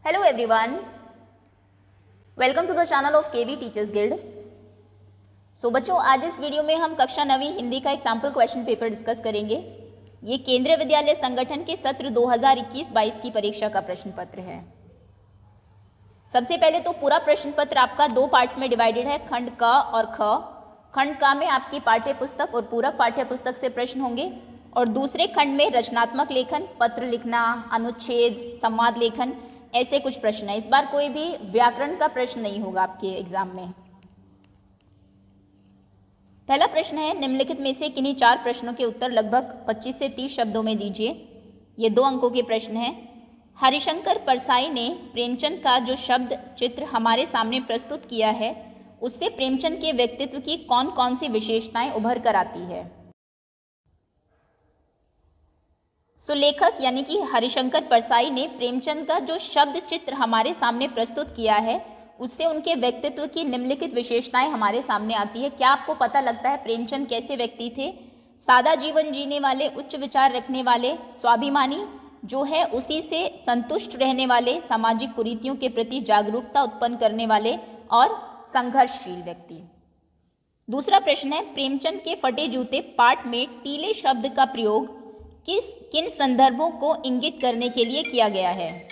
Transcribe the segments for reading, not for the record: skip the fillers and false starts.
Hello everyone, welcome to the channel of KV Teachers Guild. बच्चों, आज इस video में हम कक्षा 9वीं हिंदी का एग्जाम्पल क्वेश्चन पेपर डिस्कस करेंगे। ये केंद्रीय विद्यालय संगठन के सत्र 2021-22 की परीक्षा का प्रश्न पत्र है। सबसे पहले तो पूरा प्रश्न पत्र आपका दो पार्ट्स में डिवाइडेड है, खंड क और ख। खंड क में आपकी पाठ्य पुस्तक और पूरक पाठ्य पुस्तक से प्रश्न होंगे और दूसरे खंड में रचनात्मक लेखन, पत्र लिखना, अनुच्छेद, संवाद लेखन, ऐसे कुछ प्रश्न है। इस बार कोई भी व्याकरण का प्रश्न नहीं होगा आपके एग्जाम में। पहला प्रश्न है, निम्नलिखित में से किन्हीं 4 प्रश्नों के उत्तर लगभग 25 से 30 शब्दों में दीजिए। ये 2 अंकों के प्रश्न है। हरिशंकर परसाई ने प्रेमचंद का जो शब्द चित्र हमारे सामने प्रस्तुत किया है, उससे प्रेमचंद के व्यक्तित्व की कौन कौन सी विशेषताएं उभर कर आती है। लेखक यानी कि हरिशंकर परसाई ने प्रेमचंद का जो शब्द चित्र हमारे सामने प्रस्तुत किया है, उससे उनके व्यक्तित्व की निम्नलिखित विशेषताएं हमारे सामने आती है। क्या आपको पता लगता है प्रेमचंद कैसे व्यक्ति थे? सादा जीवन जीने वाले, उच्च विचार रखने वाले, स्वाभिमानी जो है उसी से संतुष्ट रहने वाले, सामाजिक कुरीतियों के प्रति जागरूकता उत्पन्न करने वाले और संघर्षशील व्यक्ति। दूसरा प्रश्न है, प्रेमचंद के फटे जूते पाठ में टीले शब्द का प्रयोग किन संदर्भों को इंगित करने के लिए किया गया है?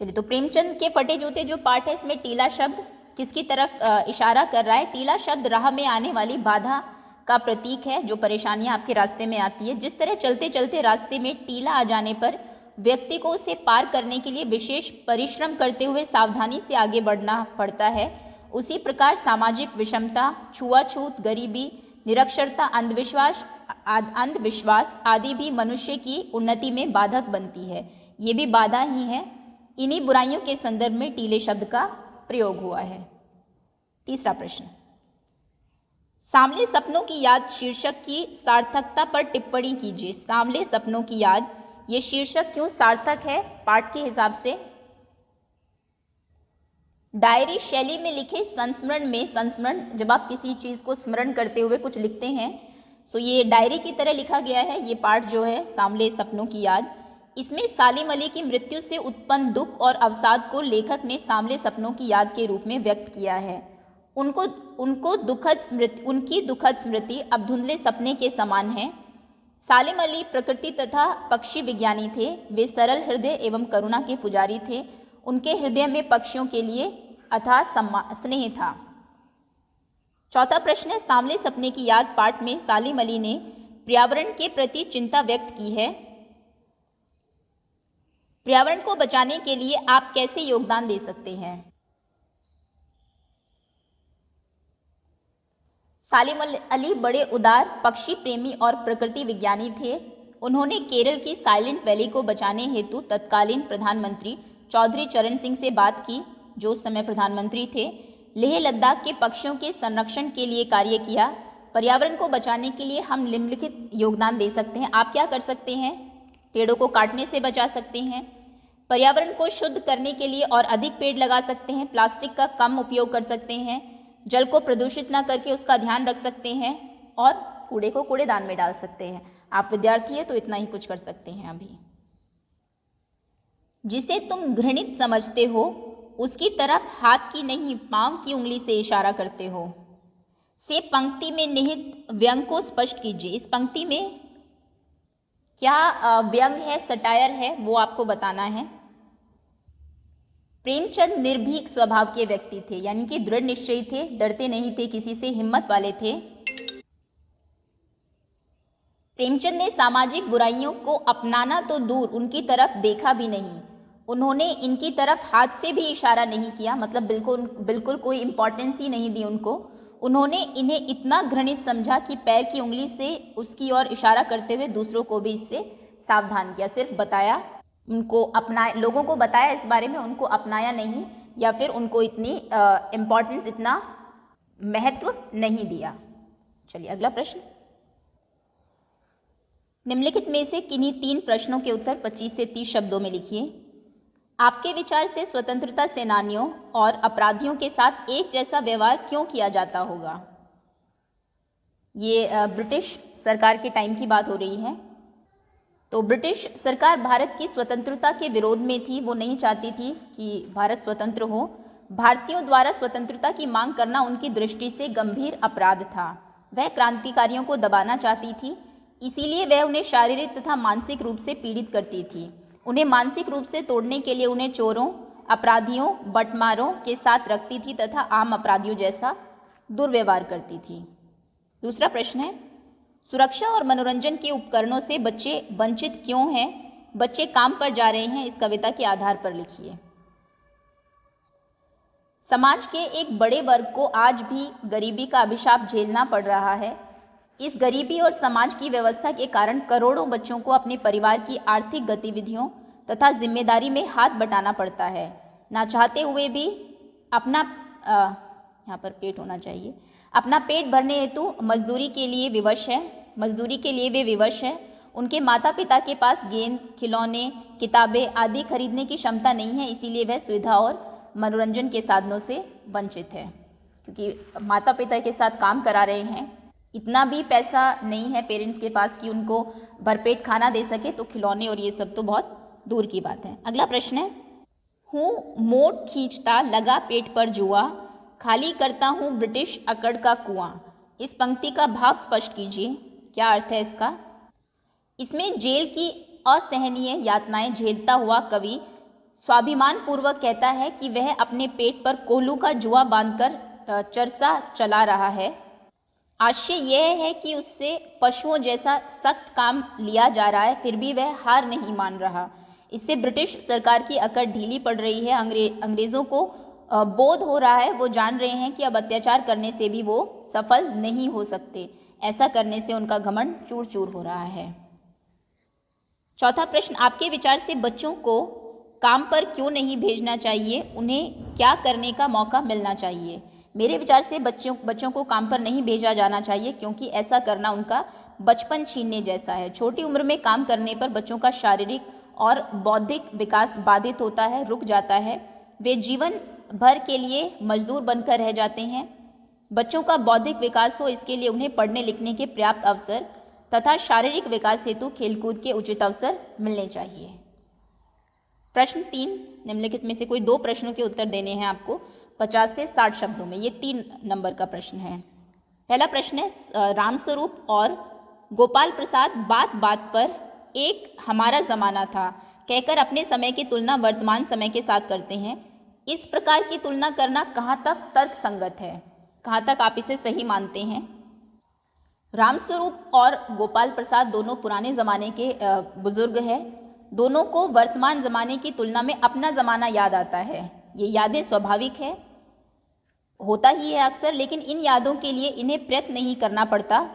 चलिए, तो प्रेमचंद के फटे जूते जो पाठ है, इसमें टीला शब्द किसकी तरफ इशारा कर रहा है? टीला शब्द राह में आने वाली बाधा का प्रतीक है, जो परेशानियां आपके रास्ते में आती है। जिस तरह चलते चलते रास्ते में टीला आ जाने पर व्यक्ति को उसे पार करने के लिए विशेष परिश्रम करते हुए सावधानी से आगे बढ़ना पड़ता है, उसी प्रकार सामाजिक विषमता, छुआछूत, गरीबी, निरक्षरता, अंधविश्वास आदि भी मनुष्य की उन्नति में बाधक बनती है। ये भी बाधा ही है। इन्हीं बुराइयों के संदर्भ में टीले शब्द का प्रयोग हुआ है। तीसरा प्रश्न, सांवले सपनों की याद शीर्षक की सार्थकता पर टिप्पणी कीजिए। सांवले सपनों की याद, ये शीर्षक क्यों सार्थक है पाठ के हिसाब से? डायरी शैली में लिखे संस्मरण जब आप किसी चीज़ को स्मरण करते हुए कुछ लिखते हैं, सो ये डायरी की तरह लिखा गया है ये पाठ जो है सांवले सपनों की याद। इसमें सालिम अली की मृत्यु से उत्पन्न दुख और अवसाद को लेखक ने सांवले सपनों की याद के रूप में व्यक्त किया है। उनकी दुखद स्मृति अब धुंधले सपने के समान है। सालिम अली प्रकृति तथा पक्षी विज्ञानी थे। वे सरल हृदय एवं करुणा के पुजारी थे। उनके हृदय में पक्षियों के लिए अथाह स्नेह था। चौथा प्रश्न है, सांवले सपने की याद पाठ में सालिम अली ने पर्यावरण के प्रति चिंता व्यक्त की है। पर्यावरण को बचाने के लिए आप कैसे योगदान दे सकते हैं? सालिम अली बड़े उदार, पक्षी प्रेमी और प्रकृति विज्ञानी थे। उन्होंने केरल की साइलेंट वैली को बचाने हेतु तत्कालीन प्रधानमंत्री चौधरी चरण सिंह से बात की, जो उस समय प्रधानमंत्री थे। लेह लद्दाख के पक्षियों के संरक्षण के लिए कार्य किया। पर्यावरण को बचाने के लिए हम निम्नलिखित योगदान दे सकते हैं। आप क्या कर सकते हैं? पेड़ों को काटने से बचा सकते हैं, पर्यावरण को शुद्ध करने के लिए और अधिक पेड़ लगा सकते हैं, प्लास्टिक का कम उपयोग कर सकते हैं, जल को प्रदूषित न करके उसका ध्यान रख सकते हैं और कूड़े को कूड़ेदान में डाल सकते हैं। आप विद्यार्थी हैं तो इतना ही कुछ कर सकते हैं। अभी जिसे तुम घृणित समझते हो उसकी तरफ हाथ की नहीं पांव की उंगली से इशारा करते हो। से पंक्ति में निहित व्यंग को स्पष्ट कीजिए। इस पंक्ति में क्या व्यंग है, सटायर है, वो आपको बताना है। प्रेमचंद निर्भीक स्वभाव के व्यक्ति थे, यानी कि दृढ़ निश्चयी थे, डरते नहीं थे किसी से, हिम्मत वाले थे। प्रेमचंद ने सामाजिक बुराइयों को अपनाना तो दूर, उनकी तरफ देखा भी नहीं। उन्होंने इनकी तरफ हाथ से भी इशारा नहीं किया, मतलब बिल्कुल कोई इंपॉर्टेंस ही नहीं दी उनको। उन्होंने इन्हें इतना घृणित समझा कि पैर की उंगली से उसकी ओर इशारा करते हुए दूसरों को भी इससे सावधान किया। सिर्फ बताया, उनको अपनाया, लोगों को बताया इस बारे में, उनको अपनाया नहीं या फिर उनको इतनी इम्पॉर्टेंस, इतना महत्व नहीं दिया। चलिए अगला प्रश्न, निम्नलिखित में से किन्हीं 3 प्रश्नों के उत्तर 25 से 30 शब्दों में लिखिए। आपके विचार से स्वतंत्रता सेनानियों और अपराधियों के साथ एक जैसा व्यवहार क्यों किया जाता होगा? ये ब्रिटिश सरकार के टाइम की बात हो रही है। तो ब्रिटिश सरकार भारत की स्वतंत्रता के विरोध में थी। वो नहीं चाहती थी कि भारत स्वतंत्र हो। भारतीयों द्वारा स्वतंत्रता की मांग करना उनकी दृष्टि से गंभीर अपराध था। वह क्रांतिकारियों को दबाना चाहती थी, इसीलिए वह उन्हें शारीरिक तथा मानसिक रूप से पीड़ित करती थी। उन्हें मानसिक रूप से तोड़ने के लिए उन्हें चोरों, अपराधियों, बटमारों के साथ रखती थी तथा आम अपराधियों जैसा दुर्व्यवहार करती थी। दूसरा प्रश्न है, सुरक्षा और मनोरंजन के उपकरणों से बच्चे वंचित क्यों हैं? बच्चे काम पर जा रहे हैं, इस कविता के आधार पर लिखिए। समाज के एक बड़े वर्ग को आज भी गरीबी का अभिशाप झेलना पड़ रहा है। इस गरीबी और समाज की व्यवस्था के कारण करोड़ों बच्चों को अपने परिवार की आर्थिक गतिविधियों तथा जिम्मेदारी में हाथ बटाना पड़ता है। ना चाहते हुए भी अपना यहाँ पर पेट होना चाहिए, अपना पेट भरने हेतु मजदूरी के लिए वे विवश है। उनके माता पिता के पास गेंद, खिलौने, किताबें आदि खरीदने की क्षमता नहीं है, इसीलिए वह सुविधा और मनोरंजन के साधनों से वंचित है। क्योंकि माता पिता के साथ काम करा रहे हैं, इतना भी पैसा नहीं है पेरेंट्स के पास कि उनको भरपेट खाना दे सके, तो खिलौने और ये सब तो बहुत दूर की बात है। अगला प्रश्न है, हूँ मोट खींचता लगा पेट पर जुआ, खाली करता हूँ ब्रिटिश अकड़ का कुआं। इस पंक्ति का भाव स्पष्ट कीजिए, क्या अर्थ है इसका? इसमें जेल की असहनीय यातनाएं झेलता हुआ कवि स्वाभिमान पूर्वक कहता है कि वह अपने पेट पर कोल्हू का जुआ बांधकर चरसा चला रहा है। आशय यह है कि उससे पशुओं जैसा सख्त काम लिया जा रहा है, फिर भी वह हार नहीं मान रहा। इससे ब्रिटिश सरकार की अकड़ ढीली पड़ रही है। अंग्रेज़ों को बोध हो रहा है, वो जान रहे हैं कि अब अत्याचार करने से भी वो सफल नहीं हो सकते। ऐसा करने से उनका घमंड चूर चूर हो रहा है। चौथा प्रश्न, आपके विचार से बच्चों को काम पर क्यों नहीं भेजना चाहिए? उन्हें क्या करने का मौका मिलना चाहिए? मेरे विचार से बच्चों को काम पर नहीं भेजा जाना चाहिए, क्योंकि ऐसा करना उनका बचपन छीनने जैसा है। छोटी उम्र में काम करने पर बच्चों का शारीरिक और बौद्धिक विकास बाधित होता है, रुक जाता है। वे जीवन भर के लिए मजदूर बनकर रह जाते हैं। बच्चों का बौद्धिक विकास हो, इसके लिए उन्हें पढ़ने लिखने के पर्याप्त अवसर तथा शारीरिक विकास हेतु खेलकूद के उचित अवसर मिलने चाहिए। प्रश्न 3, निम्नलिखित में से कोई 2 प्रश्नों के उत्तर देने हैं आपको 50 से 60 शब्दों में। ये 3 नंबर का प्रश्न है। पहला प्रश्न है, रामस्वरूप और गोपाल प्रसाद बात बात पर एक हमारा ज़माना था कहकर अपने समय की तुलना वर्तमान समय के साथ करते हैं। इस प्रकार की तुलना करना कहाँ तक तर्क संगत है? कहाँ तक आप इसे सही मानते हैं? रामस्वरूप और गोपाल प्रसाद दोनों पुराने ज़माने के बुजुर्ग हैं। दोनों को वर्तमान ज़माने की तुलना में अपना ज़माना याद आता है। ये यादें स्वाभाविक है, होता ही है अक्सर, लेकिन इन यादों के लिए इन्हें प्रयत्न नहीं करना पड़ता,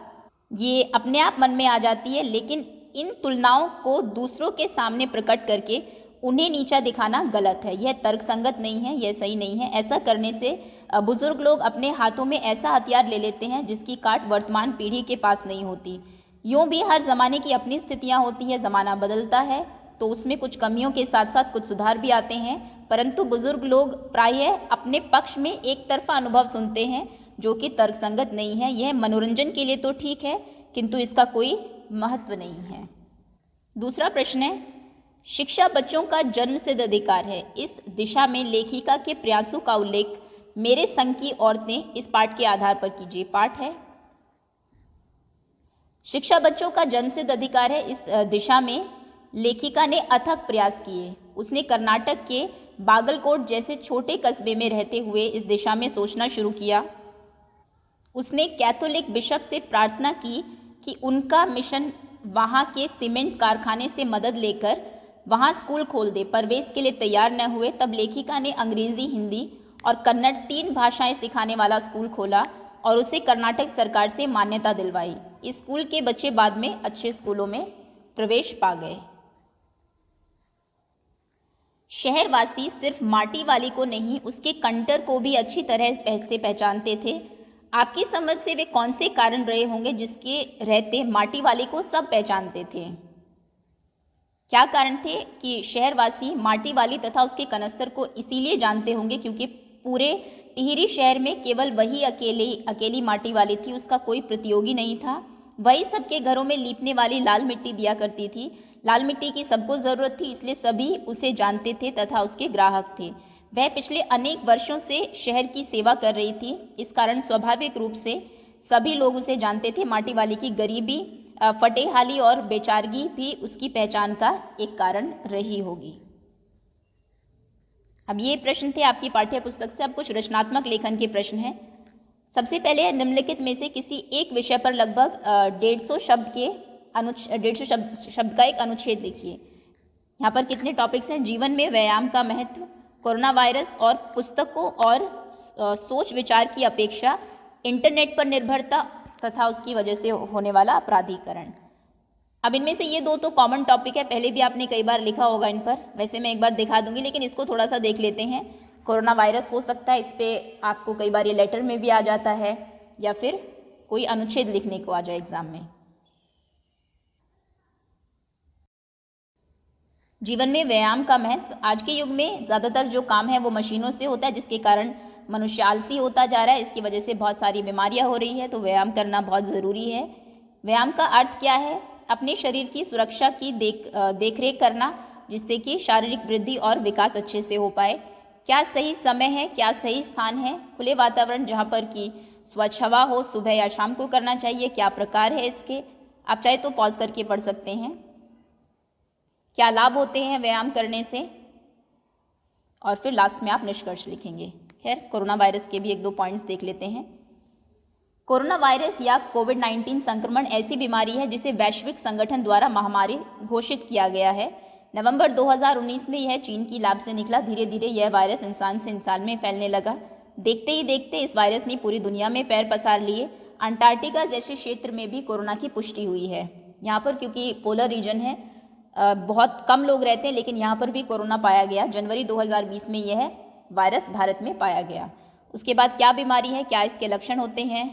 ये अपने आप मन में आ जाती है। लेकिन इन तुलनाओं को दूसरों के सामने प्रकट करके उन्हें नीचा दिखाना गलत है। यह तर्कसंगत नहीं है, यह सही नहीं है। ऐसा करने से बुजुर्ग लोग अपने हाथों में ऐसा हथियार ले लेते हैं जिसकी काट वर्तमान पीढ़ी के पास नहीं होती। यूँ भी हर ज़माने की अपनी स्थितियाँ होती है, ज़माना बदलता है तो उसमें कुछ कमियों के साथ साथ कुछ सुधार भी आते हैं, परंतु बुजुर्ग लोग प्रायः अपने पक्ष में एक तरफा अनुभव सुनते हैं जो कि तर्कसंगत नहीं है। यह मनोरंजन के लिए तो ठीक है, किंतु इसका कोई महत्व नहीं है। दूसरा प्रश्न है, शिक्षा बच्चों का जन्मसिद्ध अधिकार है। इस दिशा में लेखिका के प्रयासों का उल्लेख मेरे संग की औरतें इस पाठ के आधार पर कीजिए। पाठ है, शिक्षा बच्चों का जन्मसिद्ध अधिकार है। इस दिशा में लेखिका ने अथक प्रयास किए। उसने कर्नाटक के बागलकोट जैसे छोटे कस्बे में रहते हुए इस दिशा में सोचना शुरू किया। उसने कैथोलिक बिशप से प्रार्थना की कि उनका मिशन वहाँ के सीमेंट कारखाने से मदद लेकर वहाँ स्कूल खोल दे, पर वे इसके लिए तैयार न हुए। तब लेखिका ने अंग्रेज़ी, हिंदी और कन्नड़ 3 भाषाएं सिखाने वाला स्कूल खोला और उसे कर्नाटक सरकार से मान्यता दिलवाई। इस स्कूल के बच्चे बाद में अच्छे स्कूलों में प्रवेश पा गए। शहरवासी सिर्फ माटी वाली को नहीं, उसके कंटर को भी अच्छी तरह से पहचानते थे। आपकी समझ से वे कौन से कारण रहे होंगे जिसके रहते माटी वाली को सब पहचानते थे? क्या कारण थे कि शहरवासी माटी वाली तथा उसके कनस्तर को इसीलिए जानते होंगे क्योंकि पूरे टिहरी शहर में केवल वही अकेली माटी वाली थी, उसका कोई प्रतियोगी नहीं था। वही सबके घरों में लीपने वाली लाल मिट्टी दिया करती थी। लाल मिट्टी की सबको ज़रूरत थी, इसलिए सभी उसे जानते थे तथा उसके ग्राहक थे। वह पिछले अनेक वर्षों से शहर की सेवा कर रही थी, इस कारण स्वाभाविक रूप से सभी लोग उसे जानते थे। माटी वाली की गरीबी, फटेहाली और बेचारगी भी उसकी पहचान का एक कारण रही होगी। अब ये प्रश्न थे आपकी पाठ्य पुस्तक से। अब कुछ रचनात्मक लेखन के प्रश्न हैं। सबसे पहले निम्नलिखित में से किसी एक विषय पर लगभग 150 शब्द का एक अनुच्छेद लिखिए। यहाँ पर कितने टॉपिक्स हैं? जीवन में व्यायाम का महत्व, कोरोना वायरस और पुस्तकों और सोच विचार की अपेक्षा, इंटरनेट पर निर्भरता तथा उसकी वजह से होने वाला अपराधीकरण। अब इनमें से ये दो तो कॉमन टॉपिक है, पहले भी आपने कई बार लिखा होगा इन पर, वैसे मैं एक बार दिखा दूंगी, लेकिन इसको थोड़ा सा देख लेते हैं। कोरोना वायरस हो सकता है, इस पर आपको कई बार ये लेटर में भी आ जाता है या फिर कोई अनुच्छेद लिखने को आ जाए एग्जाम में। जीवन में व्यायाम का महत्व। आज के युग में ज़्यादातर जो काम है वो मशीनों से होता है, जिसके कारण मनुष्य आलसी होता जा रहा है। इसकी वजह से बहुत सारी बीमारियां हो रही है, तो व्यायाम करना बहुत ज़रूरी है। व्यायाम का अर्थ क्या है? अपने शरीर की सुरक्षा की देखरेख करना, जिससे कि शारीरिक वृद्धि और विकास अच्छे से हो पाए। क्या सही समय है, क्या सही स्थान है? खुले वातावरण जहाँ पर कि स्वच्छ हवा हो, सुबह या शाम को करना चाहिए। क्या प्रकार है इसके? आप चाहे तो पॉज करके पढ़ सकते हैं। क्या लाभ होते हैं व्यायाम करने से? और फिर लास्ट में आप निष्कर्ष लिखेंगे। खैर, कोरोना वायरस के भी एक दो पॉइंट्स देख लेते हैं। कोरोना वायरस या कोविड-19 संक्रमण ऐसी बीमारी है जिसे वैश्विक संगठन द्वारा महामारी घोषित किया गया है। नवंबर 2019 में यह चीन की लैब से निकला। धीरे धीरे यह वायरस इंसान से इंसान में फैलने लगा। देखते ही देखते इस वायरस ने पूरी दुनिया में पैर पसार लिए। अंटार्कटिका जैसे क्षेत्र में भी कोरोना की पुष्टि हुई है। यहाँ पर क्योंकि पोलर रीजन है, बहुत कम लोग रहते हैं, लेकिन यहाँ पर भी कोरोना पाया गया। जनवरी 2020 में यह वायरस भारत में पाया गया। उसके बाद क्या बीमारी है, क्या इसके लक्षण होते हैं?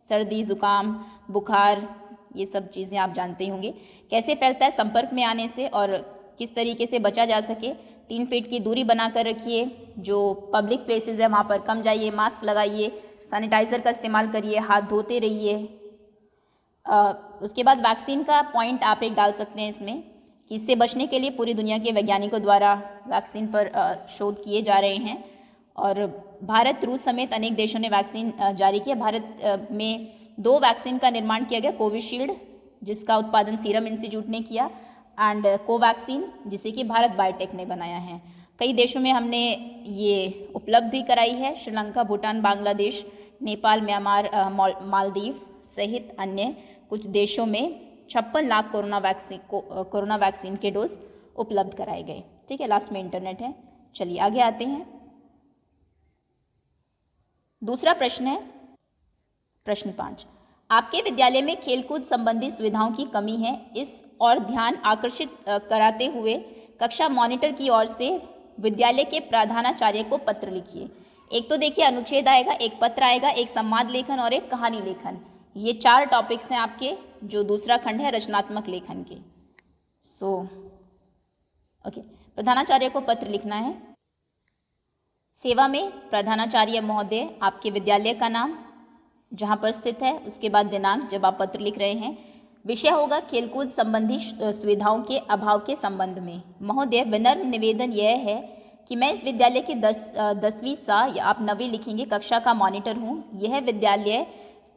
सर्दी, जुकाम, बुखार, ये सब चीज़ें आप जानते होंगे। कैसे फैलता है? संपर्क में आने से। और किस तरीके से बचा जा सके? 3 फीट की दूरी बनाकर रखिए। जो पब्लिक प्लेसेस है वहाँ पर कम जाइए, मास्क लगाइए, सैनिटाइज़र का इस्तेमाल करिए, हाथ धोते रहिए। उसके बाद वैक्सीन का पॉइंट आप एक डाल सकते हैं इसमें कि इससे बचने के लिए पूरी दुनिया के वैज्ञानिकों द्वारा वैक्सीन पर शोध किए जा रहे हैं। और भारत, रूस समेत अनेक देशों ने वैक्सीन जारी किया। भारत में 2 वैक्सीन का निर्माण किया गया। कोविशील्ड, जिसका उत्पादन सीरम इंस्टीट्यूट ने किया, एंड कोवैक्सीन, जिसे कि भारत बायोटेक ने बनाया है। कई देशों में हमने ये उपलब्ध भी कराई है। श्रीलंका, भूटान, बांग्लादेश, नेपाल, म्यांमार, मालदीव सहित अन्य कुछ देशों में 56 लाख कोरोना वैक्सीन के डोज उपलब्ध कराए गए। ठीक है, लास्ट में इंटरनेट है। चलिए आगे आते हैं। दूसरा प्रश्न है प्रश्न 5। आपके विद्यालय में खेलकूद संबंधी सुविधाओं की कमी है, इस और ध्यान आकर्षित कराते हुए कक्षा मॉनिटर की ओर से विद्यालय के प्रधानाचार्य को पत्र लिखिए। एक तो देखिए अनुच्छेद आएगा, एक पत्र आएगा, एक संवाद लेखन और एक कहानी लेखन। ये 4 टॉपिक्स हैं आपके, जो दूसरा खंड है रचनात्मक लेखन के। ओके, प्रधानाचार्य को पत्र लिखना है। सेवा में प्रधानाचार्य महोदय, आपके विद्यालय का नाम, जहाँ पर स्थित है, उसके बाद दिनांक जब आप पत्र लिख रहे हैं। विषय होगा खेलकूद संबंधी सुविधाओं के अभाव के संबंध में। महोदय, विनम्र निवेदन यह है कि मैं इस विद्यालय की 10वीं सा, या आप 9वीं लिखेंगे, कक्षा का मॉनिटर हूँ। यह विद्यालय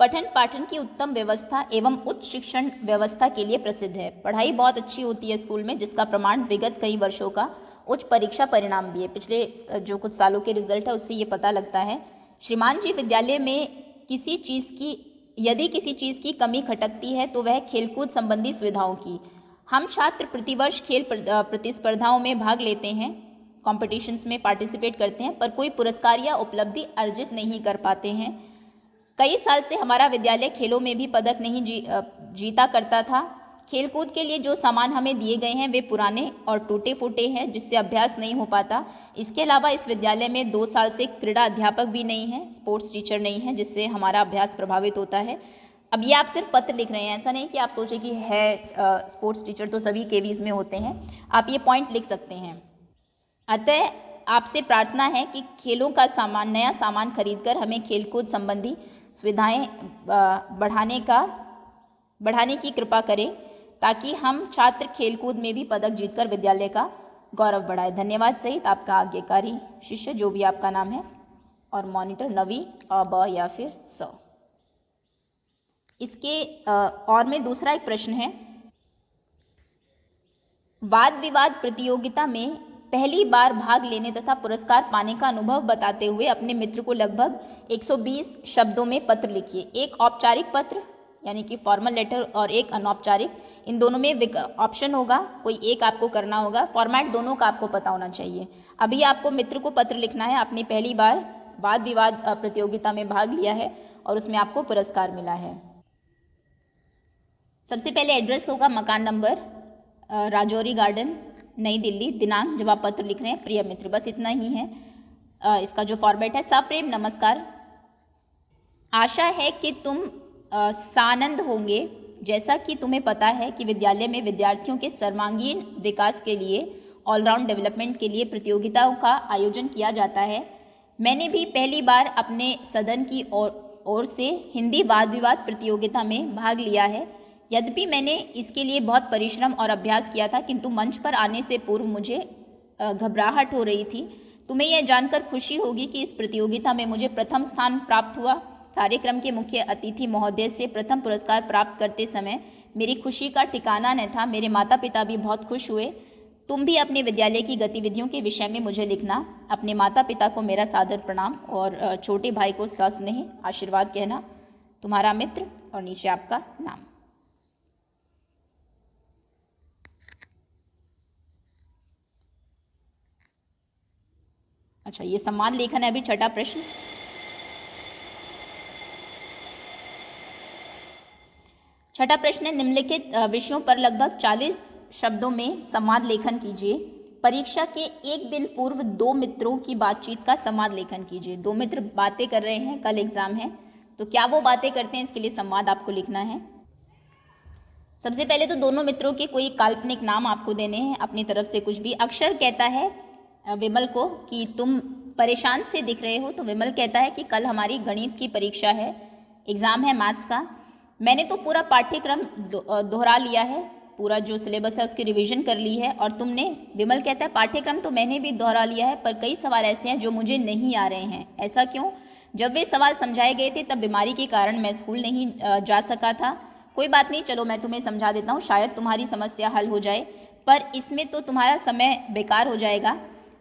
पठन पाठन की उत्तम व्यवस्था एवं उच्च शिक्षण व्यवस्था के लिए प्रसिद्ध है। पढ़ाई बहुत अच्छी होती है स्कूल में, जिसका प्रमाण विगत कई वर्षों का उच्च परीक्षा परिणाम भी है। पिछले जो कुछ सालों के रिजल्ट है उससे ये पता लगता है। श्रीमान जी, विद्यालय में यदि किसी चीज़ की कमी खटकती है तो वह खेलकूद संबंधी सुविधाओं की। हम छात्र प्रतिवर्ष खेल प्रतिस्पर्धाओं में भाग लेते हैं, कॉम्पिटिशन्स में पार्टिसिपेट करते हैं, पर कोई पुरस्कार या उपलब्धि अर्जित नहीं कर पाते हैं। कई साल से हमारा विद्यालय खेलों में भी पदक नहीं जीता करता था। खेलकूद के लिए जो सामान हमें दिए गए हैं वे पुराने और टूटे फूटे हैं, जिससे अभ्यास नहीं हो पाता। इसके अलावा इस विद्यालय में 2 साल से क्रीड़ा अध्यापक भी नहीं है, स्पोर्ट्स टीचर नहीं है, जिससे हमारा अभ्यास प्रभावित होता है। अब ये आप सिर्फ पत्र लिख रहे हैं, ऐसा नहीं कि आप सोचें कि है स्पोर्ट्स टीचर तो सभी केवीज में होते हैं। आप ये पॉइंट लिख सकते हैं। अतः आपसे प्रार्थना है कि खेलों का सामान, नया सामान खरीदकर हमें खेलकूद संबंधी सुविधाएं बढ़ाने की कृपा करें। ताकि हम छात्र खेलकूद में भी पदक जीतकर विद्यालय का गौरव बढ़ाए। धन्यवाद सहित आपका आज्ञाकारी शिष्य जो भी आपका नाम है, और मॉनिटर नवी ब या फिर स। इसके और में दूसरा एक प्रश्न है, वाद विवाद प्रतियोगिता में पहली बार भाग लेने तथा पुरस्कार पाने का अनुभव बताते हुए अपने मित्र को लगभग 120 शब्दों में पत्र लिखिए। एक औपचारिक पत्र यानी कि फॉर्मल लेटर और एक अनौपचारिक, इन दोनों में ऑप्शन होगा, कोई एक आपको करना होगा। फॉर्मेट दोनों का आपको पता होना चाहिए। अभी आपको मित्र को पत्र लिखना है, आपने पहली बार वाद विवाद प्रतियोगिता में भाग लिया है और उसमें आपको पुरस्कार मिला है। सबसे पहले एड्रेस होगा मकान नंबर राजौरी गार्डन, नई दिल्ली। दिनांक जब आप पत्र लिख रहे हैं, प्रिय मित्र, बस इतना ही है। इसका जो फॉर्मेट है, सप्रेम नमस्कार, आशा है कि तुम सानंद होंगे। जैसा कि तुम्हें पता है कि विद्यालय में विद्यार्थियों के सर्वांगीण विकास के लिए, ऑलराउंड डेवलपमेंट के लिए प्रतियोगिताओं का आयोजन किया जाता है। मैंने भी पहली बार अपने सदन की ओर से हिंदी वाद विवाद प्रतियोगिता में भाग लिया है। यद्यपि मैंने इसके लिए बहुत परिश्रम और अभ्यास किया था, किंतु मंच पर आने से पूर्व मुझे घबराहट हो रही थी। तुम्हें यह जानकर खुशी होगी कि इस प्रतियोगिता में मुझे प्रथम स्थान प्राप्त हुआ। कार्यक्रम के मुख्य अतिथि महोदय से प्रथम पुरस्कार प्राप्त करते समय मेरी खुशी का ठिकाना न था। मेरे माता पिता भी बहुत खुश हुए। तुम भी अपने विद्यालय की गतिविधियों के विषय में मुझे लिखना। अपने माता पिता को मेरा सादर प्रणाम और छोटे भाई को सस्नेह आशीर्वाद कहना। तुम्हारा मित्र, और नीचे आपका नाम। अच्छा, ये सम्मान लेखन है। अभी छठा प्रश्न, छठा प्रश्न है, निम्नलिखित विषयों पर लगभग 40 शब्दों में संवाद लेखन कीजिए। परीक्षा के एक दिन पूर्व दो मित्रों की बातचीत का संवाद लेखन कीजिए। दो मित्र बातें कर रहे हैं, कल एग्जाम है, तो क्या वो बातें करते हैं, इसके लिए संवाद आपको लिखना है। सबसे पहले तो दोनों मित्रों के कोई काल्पनिक नाम आपको देने हैं अपनी तरफ से कुछ भी। अक्षर कहता है विमल को कि तुम परेशान से दिख रहे हो, तो विमल कहता है कि कल हमारी गणित की परीक्षा है, एग्ज़ाम है मैथ्स का। मैंने तो पूरा पाठ्यक्रम दोहरा लिया है, पूरा जो सिलेबस है उसकी रिवीजन कर ली है। और तुमने, विमल कहता है, पाठ्यक्रम तो मैंने भी दोहरा लिया है, पर कई सवाल ऐसे हैं जो मुझे नहीं आ रहे हैं। ऐसा क्यों? जब वे सवाल समझाए गए थे तब बीमारी के कारण मैं स्कूल नहीं जा सका था। कोई बात नहीं, चलो मैं तुम्हें समझा देता हूँ, शायद तुम्हारी समस्या हल हो जाए, पर इसमें तो तुम्हारा समय बेकार हो जाएगा।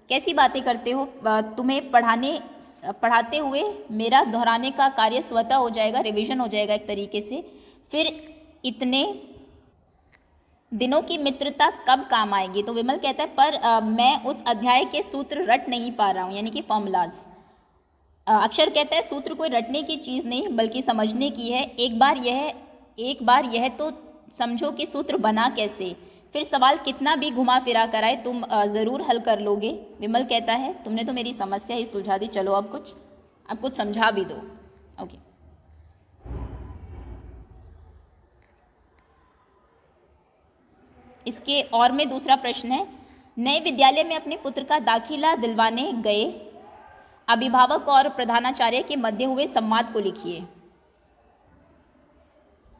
कैसी बातें करते हो? तुम्हें पढ़ाते हुए मेरा दोहराने का कार्य स्वतः हो जाएगा, रिवीजन हो जाएगा एक तरीके से। फिर इतने दिनों की मित्रता कब काम आएगी? तो विमल कहता है, पर मैं उस अध्याय के सूत्र रट नहीं पा रहा हूँ, यानी कि फॉर्मूलाज। अक्षर कहता है, सूत्र कोई रटने की चीज़ नहीं बल्कि समझने की है। एक बार यह तो समझो कि सूत्र बना कैसे। फिर सवाल कितना भी घुमा फिरा कराए तुम ज़रूर हल कर लोगे। विमल कहता है, तुमने तो मेरी समस्या ही सुलझा दी, चलो अब कुछ समझा भी दो। ओके, इसके और में दूसरा प्रश्न है, नए विद्यालय में अपने पुत्र का दाखिला दिलवाने गए अभिभावक और प्रधानाचार्य के मध्य हुए संवाद को लिखिए।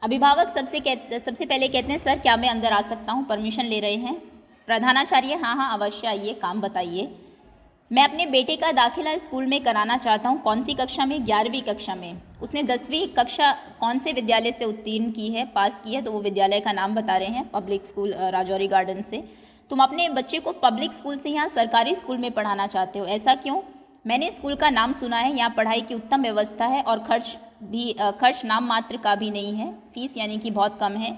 अभिभावक सबसे पहले कहते हैं, सर क्या मैं अंदर आ सकता हूँ, परमिशन ले रहे हैं। प्रधानाचार्य, हाँ अवश्य आइए, काम बताइए। मैं अपने बेटे का दाखिला स्कूल में कराना चाहता हूँ। कौन सी कक्षा में? 11वीं कक्षा में। उसने 10वीं कक्षा कौन से विद्यालय से उत्तीर्ण की है, पास की है? तो वो विद्यालय का नाम बता रहे हैं, पब्लिक स्कूल राजौरी गार्डन से। तुम अपने बच्चे को पब्लिक स्कूल से यहाँ सरकारी स्कूल में पढ़ाना चाहते हो, ऐसा क्यों? मैंने स्कूल का नाम सुना है, यहाँ पढ़ाई की उत्तम व्यवस्था है और खर्च नाम मात्र का भी नहीं है, फीस यानी कि बहुत कम है।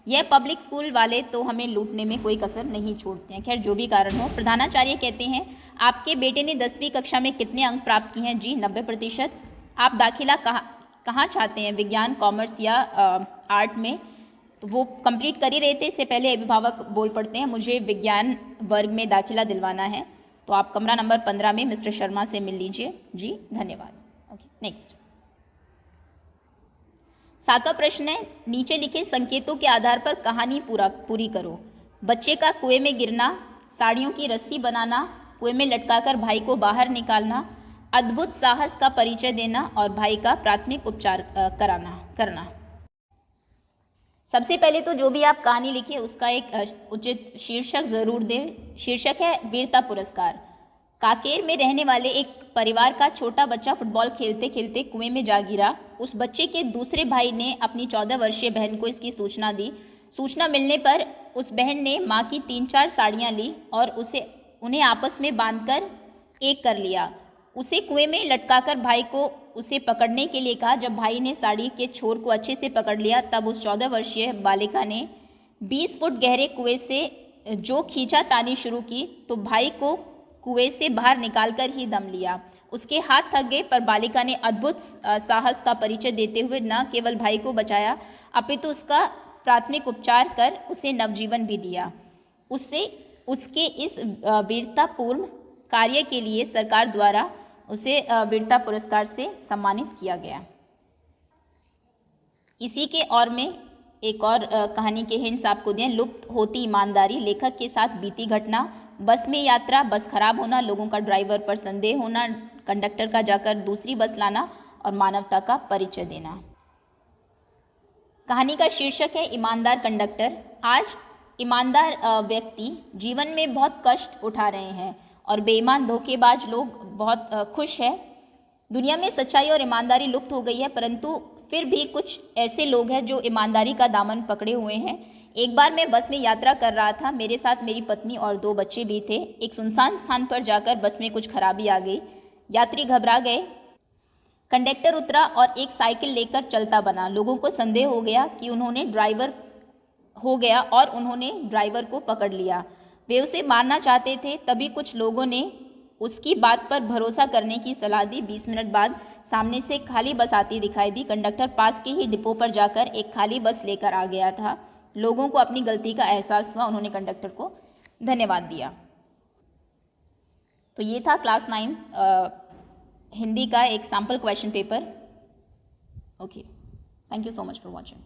यह पब्लिक स्कूल वाले तो हमें लूटने में कोई कसर नहीं छोड़ते हैं। खैर जो भी कारण हो। प्रधानाचार्य कहते हैं, आपके बेटे ने 10वीं कक्षा में कितने अंक प्राप्त किए हैं? जी 90%। आप दाखिला कहाँ चाहते हैं, विज्ञान, कॉमर्स या आर्ट में? तो वो कंप्लीट कर ही रहे थे, इससे पहले अभिभावक बोल पड़ते हैं, मुझे विज्ञान वर्ग में दाखिला दिलवाना है। तो आप कमरा नंबर 15 में मिस्टर शर्मा से मिल लीजिए। जी धन्यवाद। Okay, next. 7वां प्रश्न है, नीचे लिखे संकेतों के आधार पर कहानी पूरी करो। बच्चे का कुएं में गिरना, साड़ियों की रस्सी बनाना, कुएं में लटकाकर भाई को बाहर निकालना, अद्भुत साहस का परिचय देना और भाई का प्राथमिक उपचार करना। सबसे पहले तो जो भी आप कहानी लिखिए उसका एक उचित शीर्षक ज़रूर दें। शीर्षक है वीरता पुरस्कार। कांकेर में रहने वाले एक परिवार का छोटा बच्चा फुटबॉल खेलते खेलते कुएं में जा गिरा। उस बच्चे के दूसरे भाई ने अपनी 14 वर्षीय बहन को इसकी सूचना दी। सूचना मिलने पर उस बहन ने मां की 3-4 साड़ियां ली और उन्हें आपस में बांधकर एक कर लिया। उसे कुएं में लटकाकर भाई को उसे पकड़ने के लिए कहा। जब भाई ने साड़ी के छोर को अच्छे से पकड़ लिया तब उस 14 वर्षीय बालिका ने 20 फुट गहरे कुएं से जो खींचातानी शुरू की तो भाई को कुएं से बाहर निकालकर ही दम लिया। उसके हाथ थक गए पर बालिका ने अद्भुत साहस का परिचय देते हुए न केवल भाई को बचाया अपितु उसका प्राथमिक उपचार कर उसे नवजीवन भी दिया। उसके इस वीरतापूर्ण कार्य के लिए सरकार द्वारा उसे वीरता पुरस्कार से सम्मानित किया गया। इसी के और में एक और कहानी के हिंट्स आपको दें। लुप्त होती ईमानदारी, लेखक के साथ बीती घटना, बस में यात्रा, बस खराब होना, लोगों का ड्राइवर पर संदेह होना, कंडक्टर का जाकर दूसरी बस लाना और मानवता का परिचय देना। कहानी का शीर्षक है ईमानदार कंडक्टर। आज ईमानदार व्यक्ति जीवन में बहुत कष्ट उठा रहे हैं और बेईमान धोखेबाज लोग बहुत खुश हैं। दुनिया में सच्चाई और ईमानदारी लुप्त हो गई है, परंतु फिर भी कुछ ऐसे लोग हैं जो ईमानदारी का दामन पकड़े हुए हैं। एक बार मैं बस में यात्रा कर रहा था। मेरे साथ मेरी पत्नी और 2 बच्चे भी थे। एक सुनसान स्थान पर जाकर बस में कुछ खराबी आ गई। यात्री घबरा गए। कंडक्टर उतरा और एक साइकिल लेकर चलता बना। लोगों को संदेह हो गया कि उन्होंने ड्राइवर को पकड़ लिया। वे उसे मारना चाहते थे। तभी कुछ लोगों ने उसकी बात पर भरोसा करने की सलाह दी। 20 मिनट बाद सामने से एक खाली बस आती दिखाई दी। कंडक्टर पास के ही डिपो पर जाकर एक खाली बस लेकर आ गया था। लोगों को अपनी गलती का एहसास हुआ। उन्होंने कंडक्टर को धन्यवाद दिया। तो ये था क्लास 9 हिंदी का एक sample question paper. Okay, thank you so much for watching.